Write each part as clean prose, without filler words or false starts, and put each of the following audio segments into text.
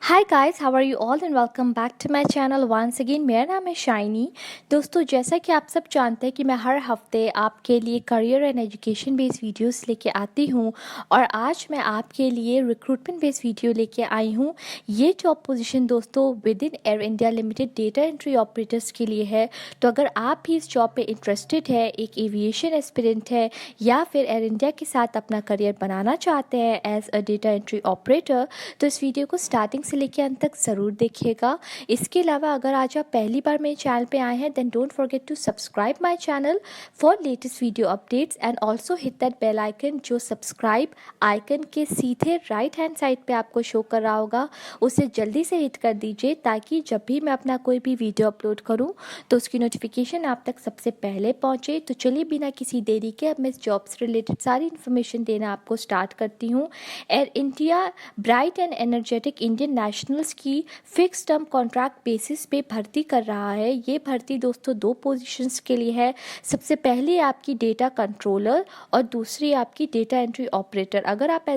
Hi guys, how are you all and welcome back to my channel once again. मेरा नाम है shiny. दोस्तों, जैसा कि आप सब जानते हैं कि मैं हर हफ्ते आपके लिए career and education based videos लेके आती हूं और आज मैं आपके लिए रिक्रूटमेंट बेस्ड वीडियो लेके आई हूं। ये जॉब पोजीशन दोस्तों with in Air India limited data entry operators के लिए है। तो अगर आप भी इस जॉब पे इंटरेस्टेड है, एक एविएशन एस्पिरेंट है या फिर एयर इंडिया के साथ अपना करियर बनाना चाहते हैं as a data entry operator, तो इस वीडियो को स्टार्टिंग से लेकर अंत तक ज़रूर देखिएगा। इसके अलावा अगर आज आप पहली बार मेरे चैनल पे आए हैं then don't forget to subscribe my channel for latest video updates and also hit that bell icon जो सब्सक्राइब आइकन के सीधे राइट हैंड साइड पे आपको शो कर रहा होगा, उसे जल्दी से हिट कर दीजिए ताकि जब भी मैं अपना कोई भी वीडियो अपलोड करूं तो उसकी नोटिफिकेशन आप तक सबसे पहले पहुंचे। तो चलिए बिना किसी देरी के अब मैं इस जॉब से रिलेटेड सारी इन्फॉर्मेशन देना आपको स्टार्ट करती हूँ। Air India bright and energetic Indian nationals की फिक्स टर्म कॉन्ट्रैक्ट बेसिस पे भर्ती कर रहा है। ये भर्ती दोस्तों दो पोजीशंस के लिए है। सबसे पहली आपकी डेटा कंट्रोलर और दूसरी आपकी डेटा एंट्री ऑपरेटर। अगर आप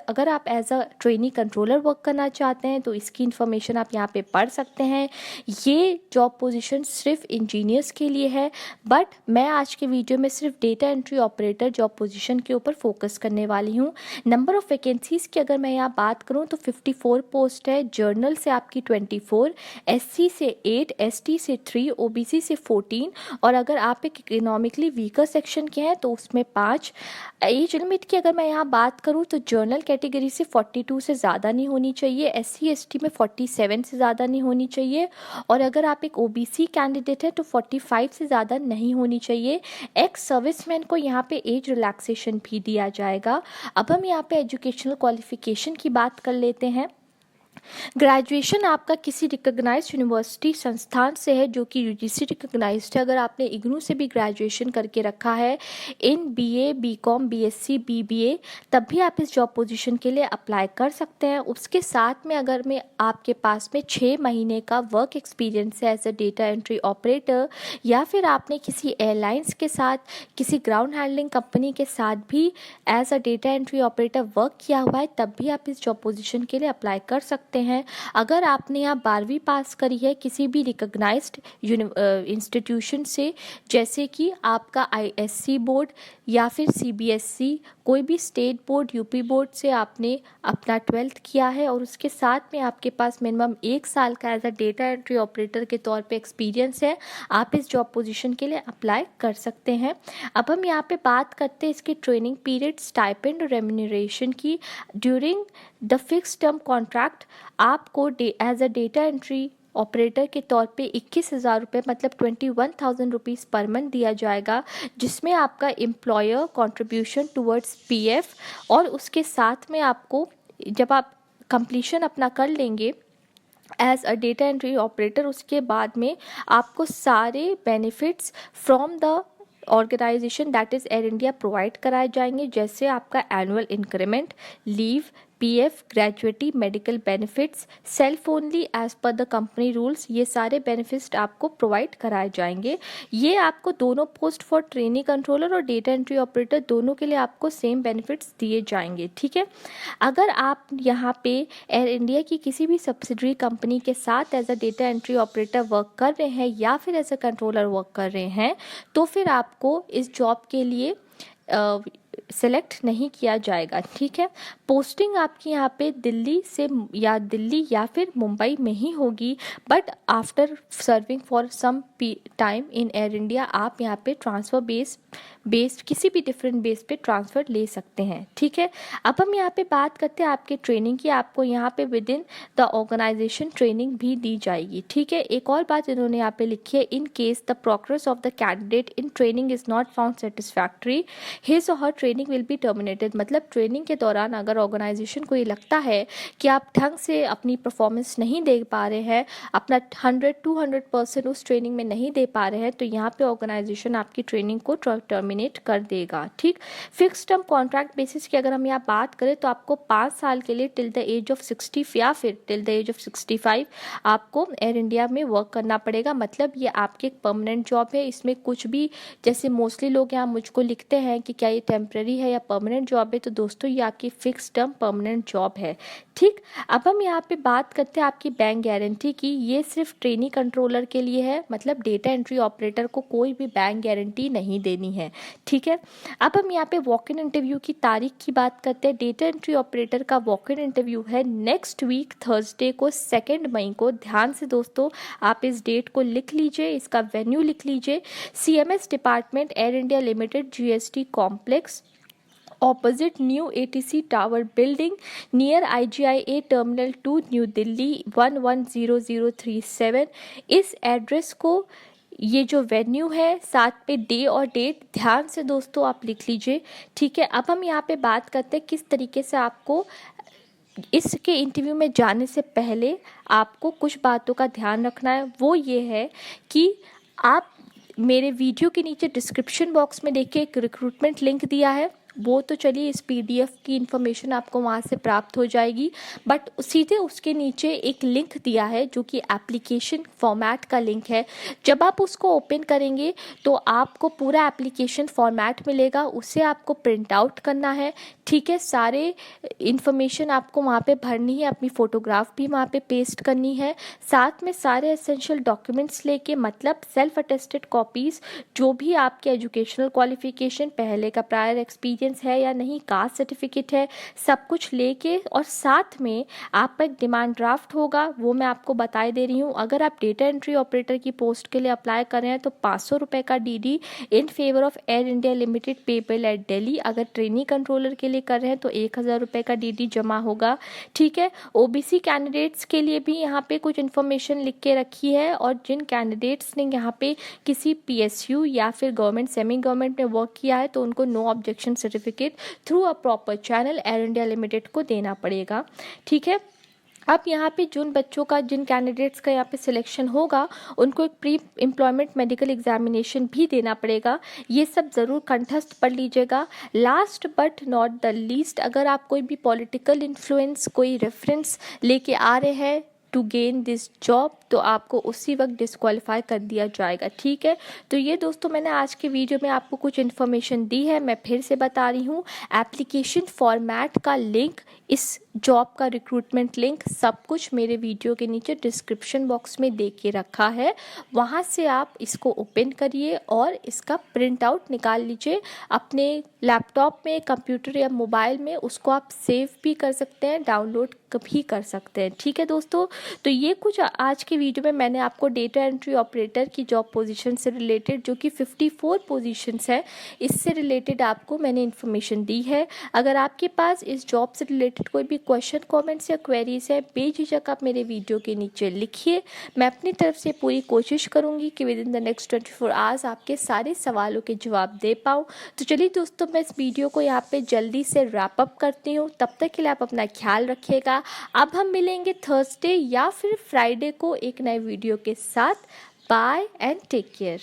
अगर आप as a trainee controller work करना चाहते हैं तो इसकी इन्फॉर्मेशन आप यहाँ पे पढ़ सकते हैं। ये जॉब पोजीशन सिर्फ इंजीनियर्स के लिए है, बट मैं आज के वीडियो में सिर्फ data entry operator job position के ऊपर फोकस करने वाली हूँ। नंबर ऑफ वैकेंसीज की अगर मैं यहाँ बात करूँ तो 54 पोस्ट है। जर्नल से आपकी 24, एससी से 8, एसटी से 3, ओबीसी से 14 और अगर आप एक इकोनॉमिकली वीकर सेक्शन के हैं तो उसमें 5। एज लिमिट की अगर मैं यहाँ बात करूँ तो जर्नल कैटेगरी से 42 से ज़्यादा नहीं होनी चाहिए, एससी एसटी में 47 से ज़्यादा नहीं होनी चाहिए और अगर आप एक ओबीसी कैंडिडेट है तो 45 से ज़्यादा नहीं होनी चाहिए। एक्स सर्विसमैन को यहाँ पे एज रिलैक्सेशन भी दिया जाएगा। अब हम यहाँ पे एजुकेशनल क्वालिफिकेशन की बात कर लेते हैं। ग्रेजुएशन आपका किसी रिकॉग्नाइज्ड यूनिवर्सिटी संस्थान से है जो कि यूजीसी रिकॉग्नाइज्ड है। अगर आपने इग्नू से भी ग्रेजुएशन करके रखा है इन बीए, बीकॉम, बीएससी, बीबीए, तब भी आप इस जॉब पोजीशन के लिए अप्लाई कर सकते हैं। उसके साथ में अगर मैं आपके पास में 6 महीने का वर्क एक्सपीरियंस है as a data entry operator या फिर आपने किसी एयरलाइंस के साथ, किसी ग्राउंड हैंडलिंग कंपनी के साथ भी as a data entry operator work किया हुआ है, तब भी आप इस जॉब पोजीशन के लिए अप्लाई कर सकते हैं। अगर आपने यहाँ 12वीं पास करी है किसी भी रिकॉग्नाइज्ड इंस्टीट्यूशन से, जैसे कि आपका आईएससी बोर्ड या फिर सीबीएसई, कोई भी स्टेट बोर्ड, यूपी बोर्ड से आपने अपना 12th किया है और उसके साथ में आपके पास मिनिमम 1 साल का as a data entry operator के तौर पे एक्सपीरियंस है, आप इस जॉब पोजीशन के लिए अप्लाई कर सकते हैं। अब हम यहाँ पे बात करते हैं इसकी ट्रेनिंग पीरियड, स्टाइपेंड और रेम्यूनरेशन की। During the fix term contract आपको as a data entry operator के तौर पे 21,000 रुपये मतलब 21,000 रुपीज़ पर मंथ दिया जाएगा, जिसमें आपका एम्प्लॉयर कंट्रीब्यूशन टुवर्ड्स पीएफ और उसके साथ में आपको जब आप कंप्लीशन अपना कर लेंगे as a data entry operator, उसके बाद में आपको सारे benefits from the organisation that is Air India provide कराए जाएंगे, जैसे आपका annual increment, leave, PF, gratuity, medical benefits, self only as per the company rules, ये सारे बेनिफिट्स आपको प्रोवाइड कराए जाएंगे। ये आपको दोनों पोस्ट फॉर ट्रेनी कंट्रोलर और डेटा एंट्री ऑपरेटर दोनों के लिए आपको सेम बेनिफिट्स दिए जाएंगे, ठीक है। अगर आप यहाँ पे एयर इंडिया की किसी भी सब्सिडरी कंपनी के साथ as a data entry operator work कर रहे हैं या फिर एज अ कंट्रोलर वर्क कर रहे हैं तो फिर आपको इस जॉब के लिए सेलेक्ट नहीं किया जाएगा, ठीक है। पोस्टिंग आपकी यहाँ पे दिल्ली या फिर मुंबई में ही होगी, but after serving for some time in Air India आप यहाँ पे ट्रांसफ़र बेस्ड किसी भी डिफरेंट बेस पे ट्रांसफ़र ले सकते हैं, ठीक है। अब हम यहाँ पे बात करते हैं आपके ट्रेनिंग की। आपको यहाँ पे within the organisation training भी दी जाएगी, ठीक है। एक और बात इन्होंने यहाँ पे लिखी है, in case the progress of the candidate in training is not found satisfactory his और her training will be terminated. मतलब ट्रेनिंग के दौरान अगर ऑर्गेनाइजेशन को ये लगता है कि आप ढंग से अपनी परफॉर्मेंस नहीं दे पा रहे हैं, अपना 100-200% उस ट्रेनिंग में नहीं दे पा रहे हैं, तो यहाँ पे ऑर्गेनाइजेशन आपकी ट्रेनिंग को टर्मिनेट टर्मिनेट कर देगा। ठीक, फिक्स टर्म कॉन्ट्रैक्ट बेसिस की अगर हम यहाँ बात करें तो आपको 5 साल के लिए टिल द एज ऑफ 60 या फिर टिल द एज ऑफ 65 आपको एयर इंडिया में वर्क करना पड़ेगा। मतलब ये आपकी एक परमानेंट जॉब है, इसमें कुछ भी, जैसे मोस्टली लोग यहाँ मुझको लिखते हैं कि क्या ये टेम्प्रेरी है या परमानेंट जॉब है, तो दोस्तों ये आपकी फिक्स टर्म परमानेंट जॉब है। ठीक, अब हम यहाँ पे बात करते हैं आपकी बैंक गारंटी की। ये सिर्फ ट्रेनी कंट्रोलर के लिए है, मतलब डेटा एंट्री ऑपरेटर को कोई भी बैंक गारंटी नहीं देनी है। ठीक है, अब हम यहाँ पे वॉक इन इंटरव्यू की तारीख की बात करते हैं। डेटा एंट्री ऑपरेटर का वॉक इन इंटरव्यू है नेक्स्ट वीक थर्सडे को 2 मई को। ध्यान से दोस्तों आप इस डेट को लिख लीजिए, इसका वेन्यू लिख लीजिए, CMS department, air India limited, GST complex, opposite new ATC tower building, near IGIA terminal 2, new Delhi 110037। इस एड्रेस को, ये जो वेन्यू है, साथ पे डे और डेट ध्यान से दोस्तों आप लिख लीजिए। ठीक है, अब हम यहाँ पे बात करते हैं किस तरीके से आपको इसके इंटरव्यू में जाने से पहले आपको कुछ बातों का ध्यान रखना है। वो ये है कि आप मेरे वीडियो के नीचे डिस्क्रिप्शन बॉक्स में देखिए एक रिक्रूटमेंट लिंक दिया है, वो तो चलिए इस PDF की इन्फॉर्मेशन आपको वहाँ से प्राप्त हो जाएगी, बट सीधे उसके नीचे एक लिंक दिया है जो कि एप्लीकेशन फॉर्मेट का लिंक है। जब आप उसको ओपन करेंगे तो आपको पूरा एप्लीकेशन फॉर्मेट मिलेगा, उसे आपको प्रिंट आउट करना है। ठीक है, सारे इन्फॉर्मेशन आपको वहाँ पे भरनी है, अपनी फ़ोटोग्राफ भी वहाँ पे पेस्ट करनी है, साथ में सारे एसेंशियल डॉक्यूमेंट्स लेके, मतलब सेल्फ अटेस्टेड कॉपीज़, जो भी आपके एजुकेशनल क्वालिफिकेशन, पहले का प्रायर एक्सपीरियंस है या नहीं, कास्ट सर्टिफिकेट है, सब कुछ लेके, और साथ में आपका एक डिमांड ड्राफ्ट होगा, वो मैं आपको बता दे रही हूँ। अगर आप डेटा एंट्री ऑपरेटर की पोस्ट के लिए अप्लाई कर रहे हैं तो 500 रुपये का DD in favour of air India limited payable eight Delhi. अगर ट्रेनी कंट्रोलर के लिए कर रहे हैं तो 1000 रुपये का DD जमा होगा। ठीक है, OBC कैंडिडेट्स के लिए भी यहाँ पे कुछ इन्फॉर्मेशन लिख के रखी है, और जिन कैंडिडेट्स ने यहाँ पे किसी PSU या फिर गवर्नमेंट सेमी गवर्नमेंट में वर्क किया है तो उनको no objection certificate through a proper channel Air India limited को देना पड़ेगा। ठीक है, अब यहाँ पे जिन बच्चों का, जिन कैंडिडेट्स का यहाँ पे सिलेक्शन होगा, उनको एक प्री एम्प्लॉयमेंट मेडिकल एग्जामिनेशन भी देना पड़ेगा। ये सब ज़रूर कंठस्थ पढ़ लीजिएगा। Last but not the least, अगर आप कोई भी पॉलिटिकल इन्फ्लुएंस, कोई रेफरेंस लेके आ रहे हैं टू गेन दिस जॉब, तो आपको उसी वक्त डिस्क्वालीफाई कर दिया जाएगा। ठीक है, तो ये दोस्तों मैंने आज के वीडियो में आपको कुछ इन्फॉर्मेशन दी है। मैं फिर से बता रही हूँ, एप्लीकेशन फॉर्मेट का लिंक, इस जॉब का रिक्रूटमेंट लिंक, सब कुछ मेरे वीडियो के नीचे डिस्क्रिप्शन बॉक्स में दे के रखा है। वहाँ से आप इसको ओपन करिए और इसका प्रिंट आउट निकाल लीजिए अपने लैपटॉप में, कंप्यूटर या मोबाइल में। उसको आप सेव भी कर सकते हैं, डाउनलोड भी कर सकते हैं। ठीक है दोस्तों, तो ये कुछ आज के वीडियो में मैंने आपको डेटा एंट्री ऑपरेटर की जॉब पोजीशन से रिलेटेड, जो कि 54 पोजीशंस है, इससे रिलेटेड आपको मैंने इन्फॉर्मेशन दी है। अगर आपके पास इस जॉब से रिलेटेड कोई भी क्वेश्चन, कमेंट्स या क्वेरीज है, बेझिझक आप मेरे वीडियो के नीचे लिखिए। मैं अपनी तरफ से पूरी कोशिश करूंगी कि with in the next 24 hours आपके सारे सवालों के जवाब दे पाऊँ। तो चलिए दोस्तों, मैं इस वीडियो को यहाँ पे जल्दी से रैप अप करती हूँ। तब तक के लिए आप अपना ख्याल रखिएगा। अब हम मिलेंगे थर्सडे या फिर फ्राइडे को एक नए वीडियो के साथ। Bye and take care.